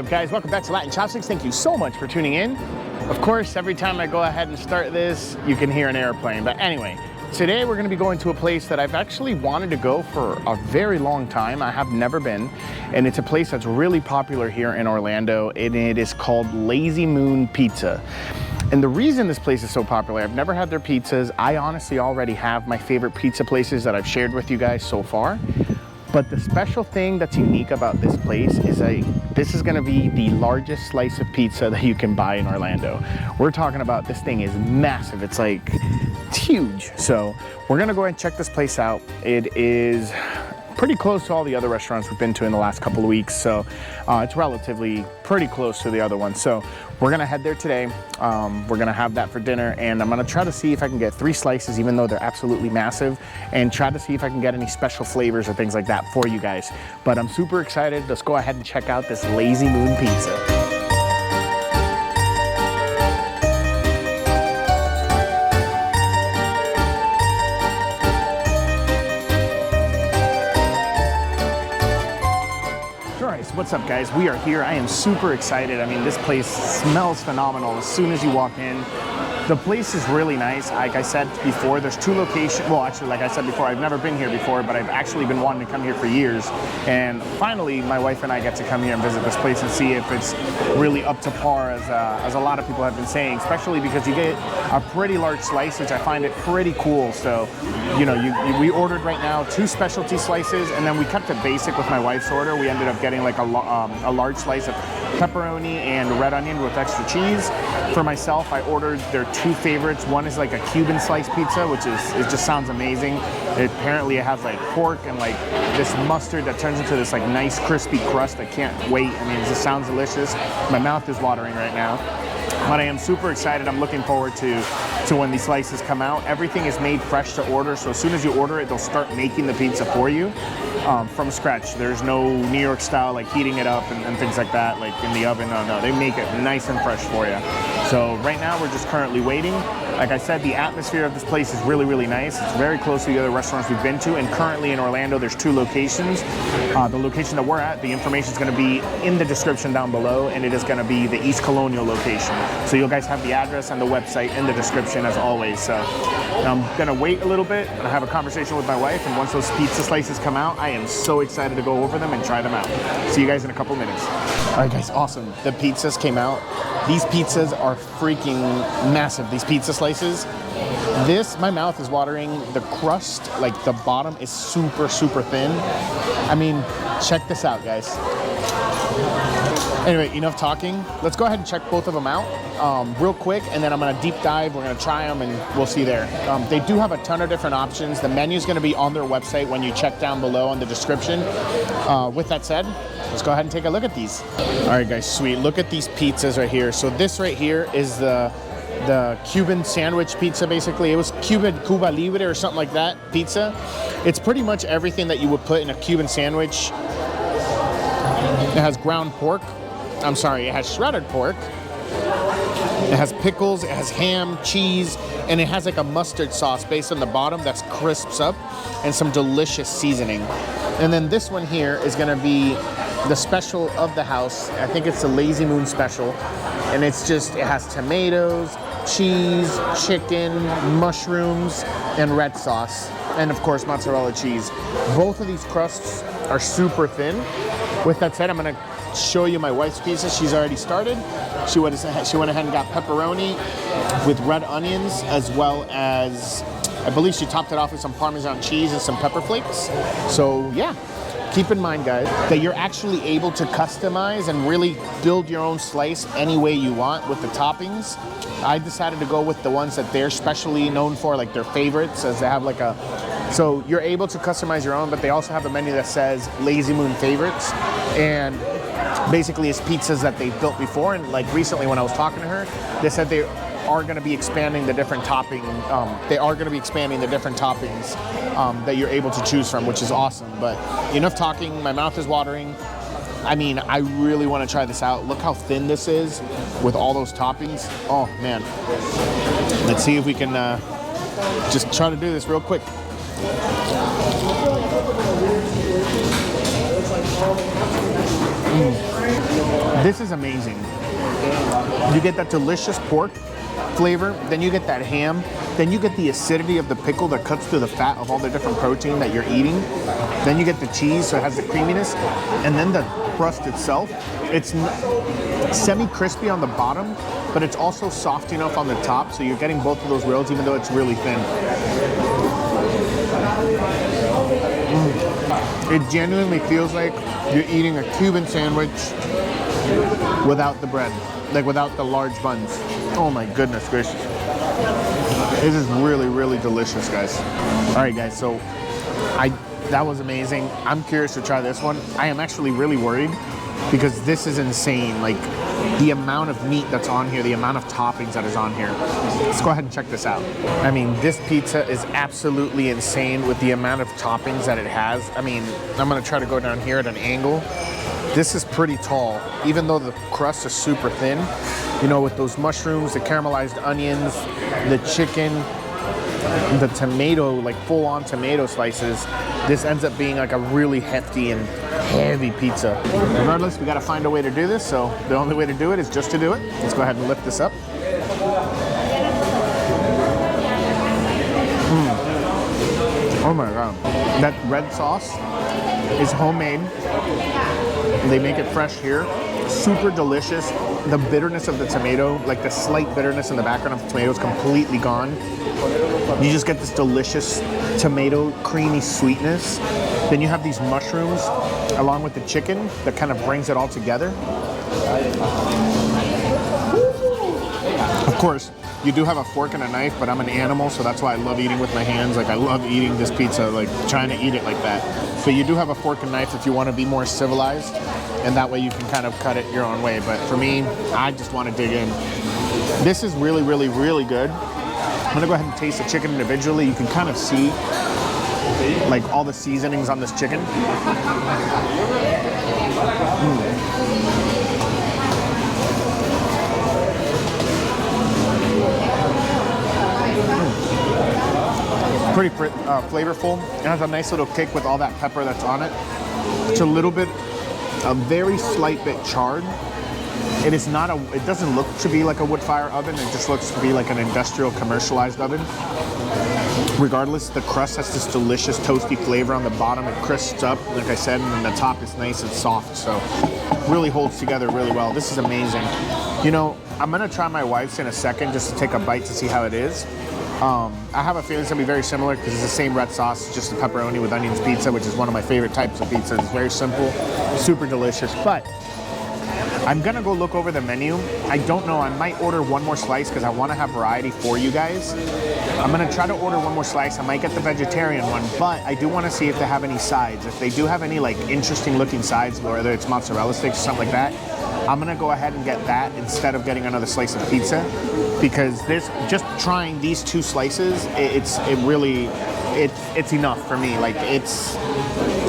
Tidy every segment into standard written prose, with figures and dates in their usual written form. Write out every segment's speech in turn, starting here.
up, guys? Welcome back to Latin Chopsticks. Thank you so much for tuning in. Of course, every time I go ahead and start this, you can hear an airplane. But anyway, today we're going to be going to a place that I've actually wanted to go for a very long time. I have never been, and it's a place that's really popular here in Orlando, and it is called Lazy Moon Pizza. And the reason this place is so popular, I've never had their pizzas. I honestly already have my favorite pizza places that I've shared with you guys so far. But the special thing that's unique about this place is this is gonna be the largest slice of pizza that you can buy in Orlando. We're talking about, this thing is massive. It's huge. So we're gonna go ahead and check this place out. It is pretty close to all the other restaurants we've been to in the last couple of weeks. So it's relatively pretty close to the other ones. So we're gonna head there today. We're gonna have that for dinner, and I'm gonna try to see if I can get 3 slices, even though they're absolutely massive, and try to see if I can get any special flavors or things like that for you guys. But I'm super excited. Let's go ahead and check out this Lazy Moon Pizza. What's up, guys? We are here. I am super excited. I mean, this place smells phenomenal as soon as you walk in. The place is really nice. Like I said before, there's 2 locations. Well, actually, like I said before, I've never been here before, but I've actually been wanting to come here for years. And finally, my wife and I get to come here and visit this place and see if it's really up to par, as a lot of people have been saying, especially because you get a pretty large slice, which I find it pretty cool. So, you know, we ordered right now 2 specialty slices, and then we kept it basic with my wife's order. We ended up getting like a large slice of pepperoni and red onion with extra cheese. For myself, I ordered their 2 favorites. One is like a Cuban slice pizza, which it just sounds amazing. Apparently it has like pork and like this mustard that turns into this like nice crispy crust. I can't wait. I mean, it just sounds delicious. My mouth is watering right now. But I am super excited. I'm looking forward to when these slices come out. Everything is made fresh to order, so as soon as you order it, they'll start making the pizza for you from scratch. There's no New York style like heating it up and things like that, like in the oven. No, they make it nice and fresh for you. So right now we're just currently waiting. Like I said, the atmosphere of this place is really, really nice. It's very close to the other restaurants we've been to, and currently in Orlando there's 2 locations. The location that we're at, the information is going to be in the description down below, and it is going to be the East Colonial location. So you guys have the address and the website in the description as always. So I'm going to wait a little bit and have a conversation with my wife, and once those pizza slices come out, I am so excited to go over them and try them out. See you guys in a couple minutes. All right, guys, awesome. The pizzas came out. These pizzas are freaking massive, these pizza slices. My mouth is watering. The crust, like the bottom is super, super thin. I mean, check this out, guys. Anyway, enough talking. Let's go ahead and check both of them out real quick, and then I'm gonna deep dive. We're gonna try them, and we'll see there. They do have a ton of different options. The menu is gonna be on their website when you check down below in the description. With that said, let's go ahead and take a look at these. All right, guys, sweet. Look at these pizzas right here. So this right here is the Cuban sandwich pizza, basically. It was Cuba Libre or something like that pizza. It's pretty much everything that you would put in a Cuban sandwich. It has ground pork. I'm sorry, it has shredded pork. It has pickles, it has ham, cheese, and it has like a mustard sauce based on the bottom that's crisps up, and some delicious seasoning. And then this one here is gonna be the special of the house. I think it's the Lazy Moon special. And it has tomatoes, cheese, chicken, mushrooms, and red sauce. And of course, mozzarella cheese. Both of these crusts are super thin. With that said, I'm gonna show you my wife's pizza. She's already started. She went ahead and got pepperoni with red onions, as well as, I believe she topped it off with some Parmesan cheese and some pepper flakes. So yeah, keep in mind, guys, that you're actually able to customize and really build your own slice any way you want with the toppings. I decided to go with the ones that they're specially known for, like their favorites, as they have like so you're able to customize your own, but they also have a menu that says Lazy Moon favorites. And basically it's pizzas that they've built before. And like recently when I was talking to her, they said they are going to be expanding the different toppings that you're able to choose from, which is awesome. But enough talking, my mouth is watering. I mean, I really want to try this out. Look how thin this is with all those toppings. Oh man. Let's see if we can just try to do this real quick. This is amazing. You get that delicious pork flavor, then you get that ham, then you get the acidity of the pickle that cuts through the fat of all the different protein that you're eating. Then you get the cheese, so it has the creaminess, and then the crust itself. It's semi-crispy on the bottom, but it's also soft enough on the top, so you're getting both of those rails, even though it's really thin. It genuinely feels like you're eating a Cuban sandwich without the bread, like without the large buns. Oh my goodness gracious. This is really, really delicious, guys. All right, guys, so that was amazing. I'm curious to try this one. I am actually really worried because this is insane. Like the amount of meat that's on here, the amount of toppings that is on here. Let's go ahead and check this out. I mean, this pizza is absolutely insane with the amount of toppings that it has. I mean, I'm gonna try to go down here at an angle. This is pretty tall, even though the crust is super thin. You know, with those mushrooms, the caramelized onions, the chicken, the tomato, like full-on tomato slices, this ends up being like a really hefty and heavy pizza. Regardless, we gotta find a way to do this, so the only way to do it is just to do it. Let's go ahead and lift this up. Oh my God. That red sauce is homemade. They make it fresh here. Super delicious. The bitterness of the tomato, like the slight bitterness in the background of the tomato is completely gone. You just get this delicious tomato creamy sweetness. Then you have these mushrooms along with the chicken that kind of brings it all together. Of course, you do have a fork and a knife, but I'm an animal, so that's why I love eating with my hands. Like I love eating this pizza, like trying to eat it like that. So you do have a fork and knife if you want to be more civilized, and that way you can kind of cut it your own way. But for me, I just want to dig in. This is really, really, really good. I'm gonna go ahead and taste the chicken individually. You can kind of see like all the seasonings on this chicken. Pretty flavorful. It has a nice little kick with all that pepper that's on it. It's a very slight bit charred. It is not it doesn't look to be like a wood fire oven. It just looks to be like an industrial commercialized oven. Regardless, the crust has this delicious toasty flavor on the bottom. It crisps up, like I said, and then the top is nice and soft. So really holds together really well. This is amazing. You know, I'm gonna try my wife's in a second just to take a bite to see how it is. I have a feeling it's gonna be very similar because it's the same red sauce, it's just a pepperoni with onions pizza, which is one of my favorite types of pizza. It's very simple, super delicious. But I'm gonna go look over the menu. I don't know, I might order one more slice because I wanna have variety for you guys. I'm gonna try to order one more slice. I might get the vegetarian one, but I do wanna see if they have any sides. If they do have any like interesting looking sides, whether it's mozzarella sticks or something like that, I'm gonna go ahead and get that instead of getting another slice of pizza, because just trying these two slices, it's enough for me. Like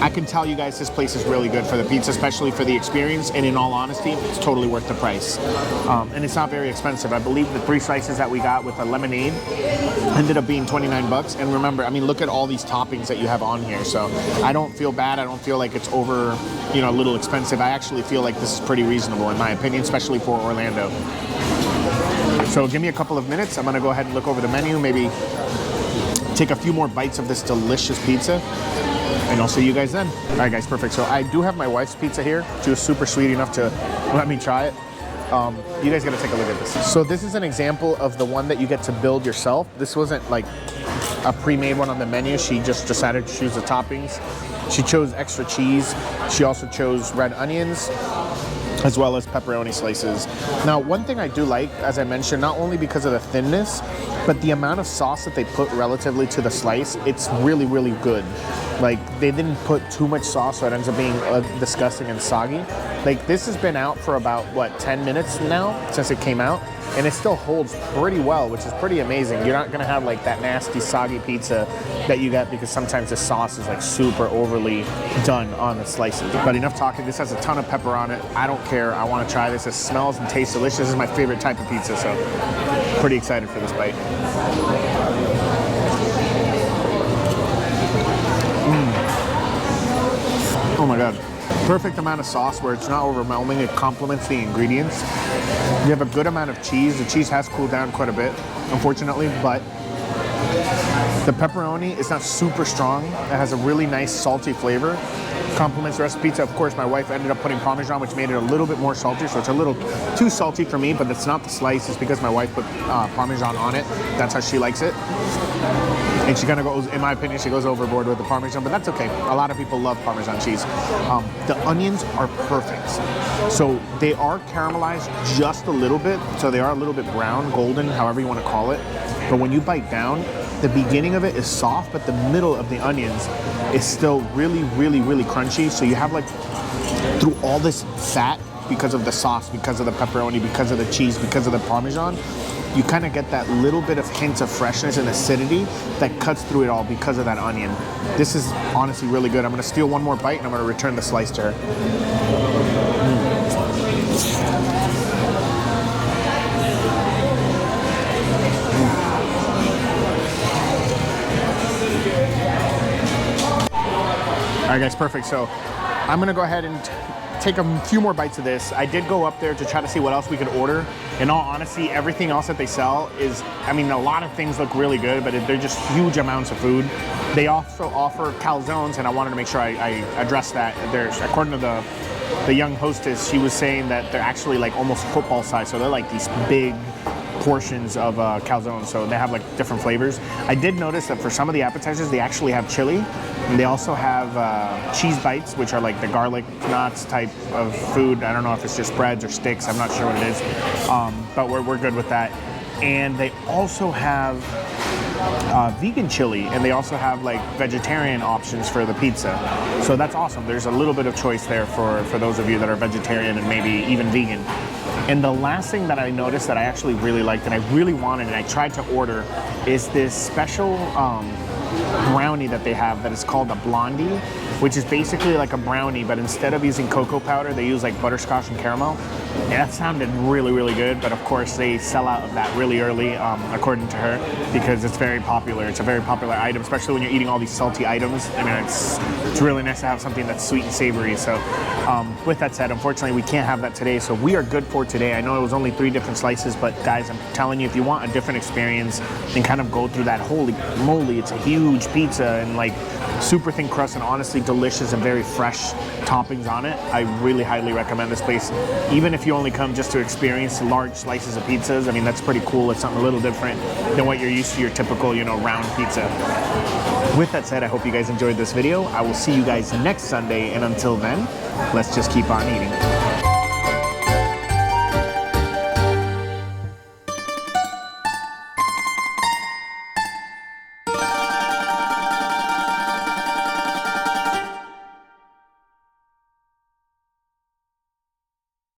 I can tell you guys this place is really good for the pizza, especially for the experience, and in all honesty, it's totally worth the price. And it's not very expensive. I believe the 3 slices that we got with a lemonade ended up being 29 bucks. And remember, I mean, look at all these toppings that you have on here. So I don't feel bad. I don't feel like it's over, you know, a little expensive. I actually feel like this is pretty reasonable in my opinion, especially for Orlando. So give me a couple of minutes. I'm gonna go ahead and look over the menu, maybe take a few more bites of this delicious pizza, and I'll see you guys then. All right, guys, perfect. So I do have my wife's pizza here. She was super sweet enough to let me try it. You guys gotta take a look at this. So this is an example of the one that you get to build yourself. This wasn't like a pre-made one on the menu. She just decided to choose the toppings. She chose extra cheese. She also chose red onions, as well as pepperoni slices. Now, one thing I do like, as I mentioned, not only because of the thinness, but the amount of sauce that they put relatively to the slice, it's really, really good. Like, they didn't put too much sauce, so it ends up being disgusting and soggy. Like, this has been out for about, what, 10 minutes now since it came out, and it still holds pretty well, which is pretty amazing. You're not gonna have like that nasty, soggy pizza that you get because sometimes the sauce is like super overly done on the slices. But enough talking, this has a ton of pepper on it. I don't care, I wanna try this. It smells and tastes delicious. This is my favorite type of pizza, so pretty excited for this bite. Oh my God. perfect amount of sauce where it's not overwhelming. It complements the ingredients. You have a good amount of cheese. The cheese has cooled down quite a bit, unfortunately, but the pepperoni is not super strong. It has a really nice salty flavor. Complements the rest of the pizza. Of course, my wife ended up putting Parmesan, which made it a little bit more salty, so it's a little too salty for me, but it's not the slice. It's because my wife put Parmesan on it. That's how she likes it. And she kind of goes, in my opinion, she goes overboard with the Parmesan, but that's okay. A lot of people love Parmesan cheese. The onions are perfect. So they are caramelized just a little bit, so they are a little bit brown, golden, however you want to call it. But when you bite down, the beginning of it is soft, but the middle of the onions is still really, really, really crunchy. So you have like, through all this fat, because of the sauce, because of the pepperoni, because of the cheese, because of the Parmesan, you kind of get that little bit of hints of freshness and acidity that cuts through it all because of that onion. This is honestly really good. I'm gonna steal one more bite and I'm gonna return the slice to her. All right, guys, perfect. So I'm gonna go ahead and take a few more bites of this. I did go up there to try to see what else we could order. In all honesty, everything else that they sell is, I mean, a lot of things look really good, but they're just huge amounts of food. They also offer calzones, and I wanted to make sure I address that. There's, according to the young hostess, she was saying that they're actually like almost football size, so they're like these big portions of calzone, so they have like different flavors. I did notice that for some of the appetizers, they actually have chili, and they also have cheese bites, which are like the garlic knots type of food. I don't know if it's just breads or sticks, I'm not sure what it is, but we're good with that. And they also have vegan chili, and they also have like vegetarian options for the pizza. So that's awesome. There's a little bit of choice there for those of you that are vegetarian and maybe even vegan. And the last thing that I noticed that I actually really liked and I really wanted and I tried to order is this special brownie that they have that is called a blondie, which is basically like a brownie, but instead of using cocoa powder, they use like butterscotch and caramel. And that sounded really, really good, but of course they sell out of that really early, according to her, because it's very popular. It's a very popular item, especially when you're eating all these salty items. I mean, it's really nice to have something that's sweet and savory. So with that said, unfortunately, we can't have that today, so we are good for today. I know it was only 3 different slices, but guys, I'm telling you, if you want a different experience and kind of go through that, holy moly, it's a huge pizza and like super thin crust and honestly delicious and very fresh toppings on it. I really highly recommend this place. Even if you only come just to experience large slices of pizzas, I mean, that's pretty cool. It's something a little different than what you're used to, your typical, you know, round pizza. With that said, I hope you guys enjoyed this video. I will see you guys next Sunday, and until then, let's just keep on eating.